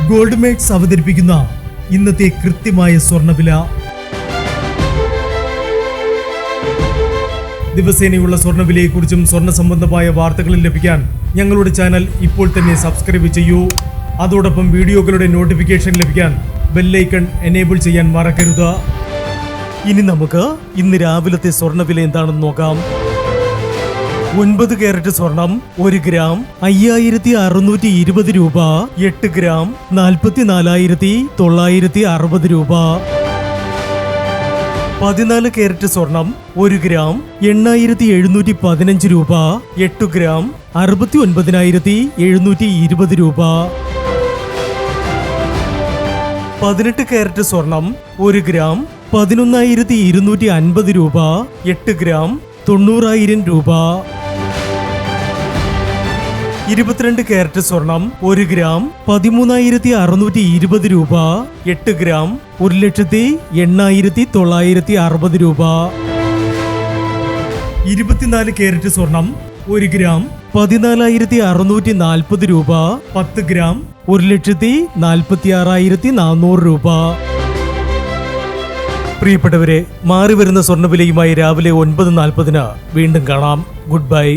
Gold makes അവതരിപ്പിക്കുന്ന ഇന്നത്തെ കൃത്യമായ സ്വർണ്ണവില. ദിവസേനയുള്ള സ്വർണ്ണവിലയെക്കുറിച്ചും സ്വർണ്ണ സംബന്ധമായ വാർത്തകളും ലഭിക്കാൻ ഞങ്ങളുടെ ചാനൽ ഇപ്പോൾ തന്നെ സബ്സ്ക്രൈബ് ചെയ്യൂ. അതോടൊപ്പം വീഡിയോകളുടെ നോട്ടിഫിക്കേഷൻ ലഭിക്കാൻ ബെല്ലൈക്കൺ എനേബിൾ ചെയ്യാൻ മറക്കരുത്. ഇനി നമുക്ക് ഇന്ന് രാവിലത്തെ സ്വർണ്ണവില എന്താണെന്ന് നോക്കാം. 9 കാരറ്റ് സ്വർണം 1 ഗ്രാം 5620 രൂപ. 8 ഗ്രാം 44,960 രൂപ. 14 കാരറ്റ് സ്വർണം 1 ഗ്രാം 8715 രൂപ. 8 ഗ്രാം 69,720 രൂപ. 18 കാരറ്റ് സ്വർണം 1 ഗ്രാം 11,250 രൂപ. 8 ഗ്രാം 90,000 രൂപ. 22 കാരറ്റ് സ്വർണം 1 ഗ്രാം 13,620 രൂപ. 8 ഗ്രാം 1,08,960 രൂപ. 24 കാരറ്റ് സ്വർണം 1 ഗ്രാം 14,640 രൂപ. 10 ഗ്രാം 1,46,400 രൂപ. പ്രിയപ്പെട്ടവരെ, മാറിവരുന്ന സ്വർണ്ണവിലയുമായി രാവിലെ 9:40 വീണ്ടും കാണാം. Good bye.